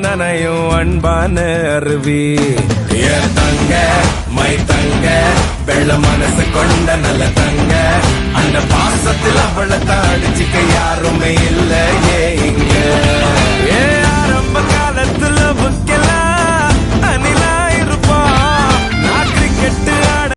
நனையும் அன்பான அருவி. தங்க மை தங்க வெள்ள மனசு கொண்ட நல்ல தங்க, அந்த பாசத்தில் அவளை தாடிச்சிக்க யாருமே இல்லையே இங்க.